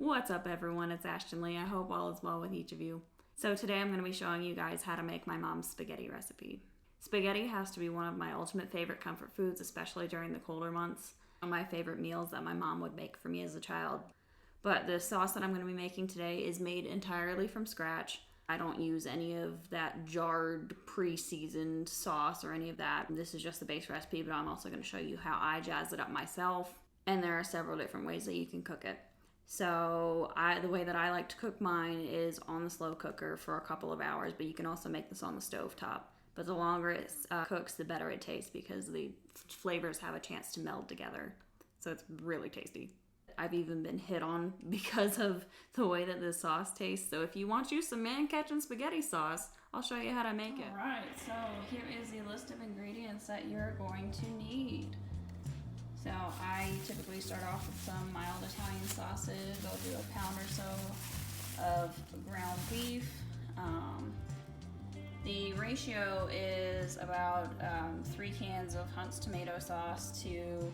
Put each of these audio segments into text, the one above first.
What's up everyone, it's Ashton Lee. I hope all is well with each of you. So today I'm going to be showing you guys how to make my mom's spaghetti recipe. Spaghetti has to be one of my ultimate favorite comfort foods, especially during the colder months. One of my favorite meals that my mom would make for me as a child. But the sauce that I'm going to be making today is made entirely from scratch. I don't use any of that jarred, pre-seasoned sauce or any of that. This is just the base recipe, but I'm also going to show you how I jazz it up myself. And there are several different ways that you can cook it. So the way that I like to cook mine is on the slow cooker for a couple of hours, but you can also make this on the stove top. But the longer it cooks, the better it tastes because the flavors have a chance to meld together. So it's really tasty. I've even been hit on because of the way that this sauce tastes. So if you want you some man-catching spaghetti sauce, I'll show you how to make it. Alright, so here is the list of ingredients that you're going to need. So I typically start off with some mild Italian sausage. I'll do a pound or so of ground beef. The ratio is about 3 cans of Hunt's tomato sauce to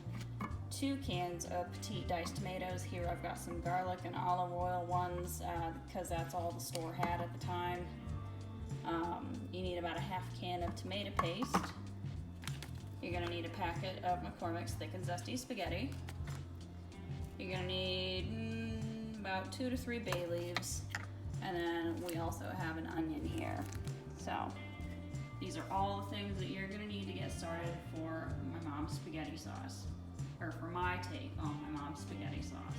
2 cans of petite diced tomatoes. Here I've got some garlic and olive oil ones because that's all the store had at the time. You need about a half can of tomato paste. You're going to need a packet of McCormick's Thick and Zesty spaghetti. You're going to need about 2 to 3 bay leaves. And then we also have an onion here. So these are all the things that you're going to need to get started for my mom's spaghetti sauce. Or for my take on my mom's spaghetti sauce.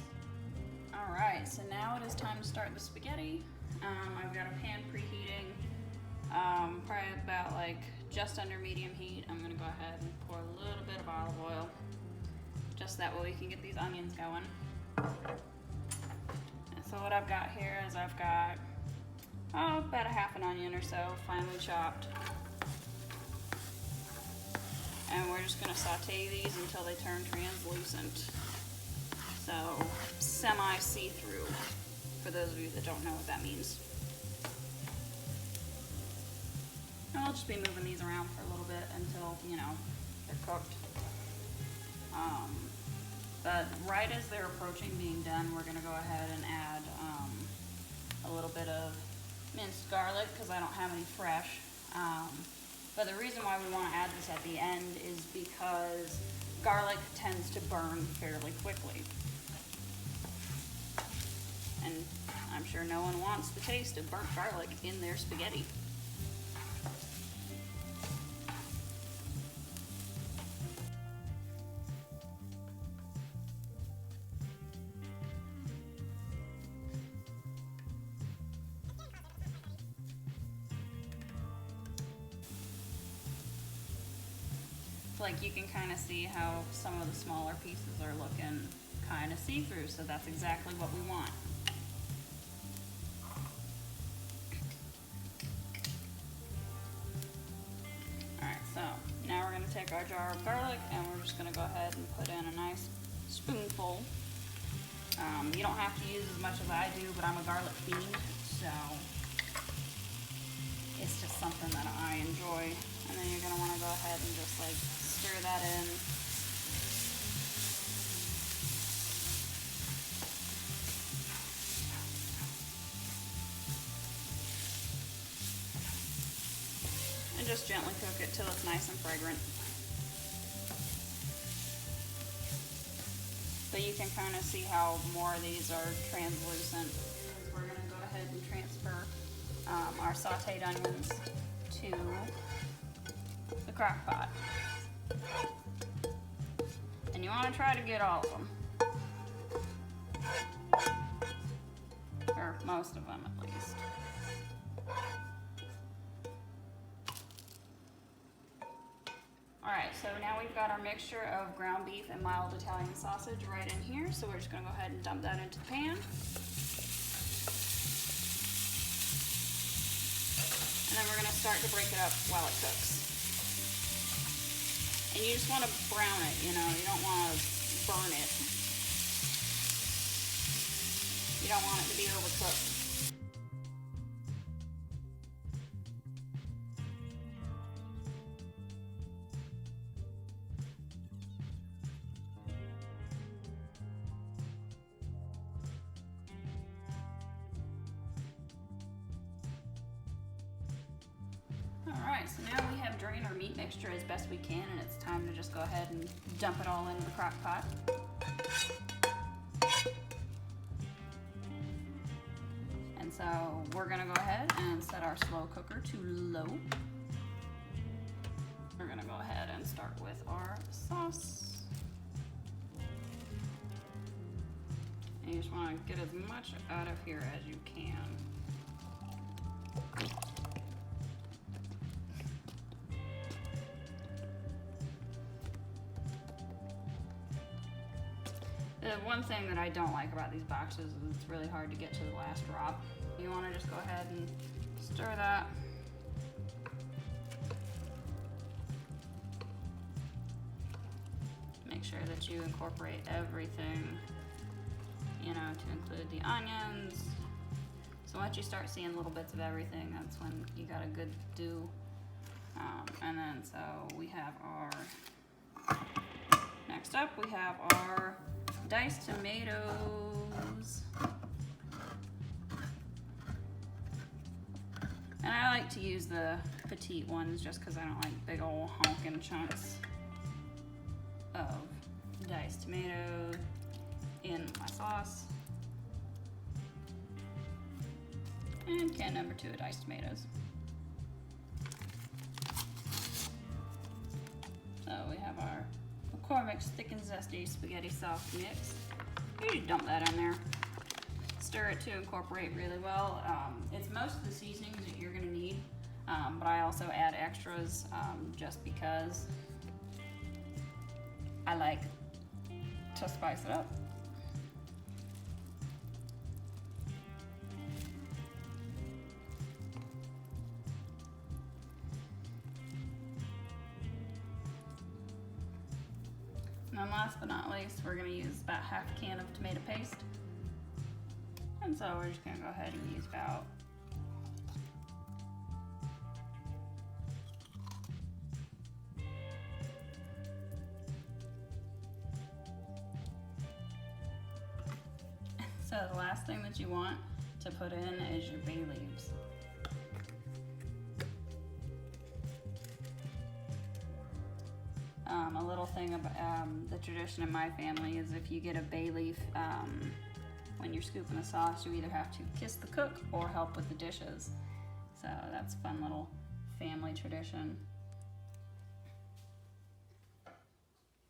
Alright, so now it is time to start the spaghetti. I've got a pan preheating. Probably about just under medium heat. I'm gonna go ahead and pour a little bit of olive oil, just that way we can get these onions going. And so what I've got here is I've got about a half an onion or so, finely chopped. And we're just gonna saute these until they turn translucent. So semi-see-through, for those of you that don't know what that means. I'll just be moving these around for a little bit until, they're cooked. But right as they're approaching being done, we're gonna go ahead and add a little bit of minced garlic because I don't have any fresh. But the reason why we want to add this at the end is because garlic tends to burn fairly quickly. And I'm sure no one wants the taste of burnt garlic in their spaghetti. You can kind of see how some of the smaller pieces are looking kind of see-through, so that's exactly what we want. Alright, so now we're going to take our jar of garlic and we're just going to go ahead and put in a nice spoonful. You don't have to use as much as I do, but I'm a garlic fiend, so it's just something that I enjoy. And then you're going to want to go ahead and just stir that in. And just gently cook it till it's nice and fragrant. But you can kind of see how more of these are translucent. We're going to go ahead and transfer our sauteed onions to the crock pot. And you want to try to get all of them. Or most of them at least. Alright, so now we've got our mixture of ground beef and mild Italian sausage right in here. So we're just going to go ahead and dump that into the pan. And then we're going to start to break it up while it cooks. And you just want to brown it, you don't want to burn it. You don't want it to be overcooked. Alright, so now we have drained our meat mixture as best we can, and it's time to just go ahead and dump it all into the crock pot. And so we're gonna go ahead and set our slow cooker to low. We're gonna go ahead and start with our sauce. And you just wanna get as much out of here as you can. The one thing that I don't like about these boxes is it's really hard to get to the last drop. You want to just go ahead and stir that. Make sure that you incorporate everything, you know, to include the onions. So once you start seeing little bits of everything, that's when you got a good do. And then so we have our, next up we have our diced tomatoes. And I like to use the petite ones just because I don't like big old honking chunks of diced tomato in my sauce. And can number 2 of diced tomatoes. So we have our McCormick's Thick and Zesty Spaghetti Sauce Mix. You just dump that in there. Stir it to incorporate really well. It's most of the seasonings that you're gonna need, but I also add extras just because I like to spice it up. And then last but not least, we're gonna use about half a can of tomato paste. And so we're just gonna go ahead and use about so the last thing that you want to put in is your bay leaves. A little thing about the tradition in my family is if you get a bay leaf when you're scooping the sauce, you either have to kiss the cook or help with the dishes. So that's a fun little family tradition.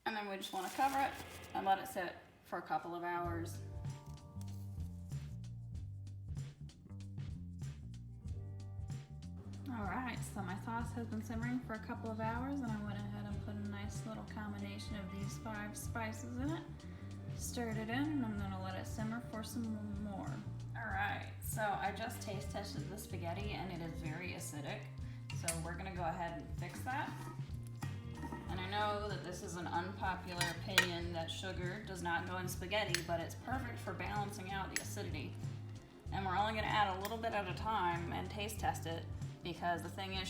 And then we just want to cover it and let it sit for a couple of hours. Alright, so my sauce has been simmering for a couple of hours, and I went ahead and put a nice little combination of these 5 spices in it. Stirred it in, and I'm gonna let it simmer for some more. Alright, so I just taste tested the spaghetti and it is very acidic. So we're gonna go ahead and fix that. And I know that this is an unpopular opinion that sugar does not go in spaghetti, but it's perfect for balancing out the acidity. And we're only gonna add a little bit at a time and taste test it, because the thing is,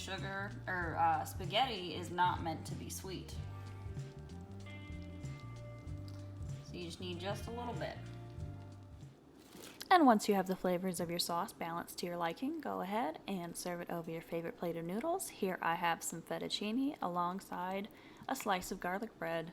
spaghetti is not meant to be sweet. So you just need just a little bit. And once you have the flavors of your sauce balanced to your liking, go ahead and serve it over your favorite plate of noodles. Here I have some fettuccine alongside a slice of garlic bread.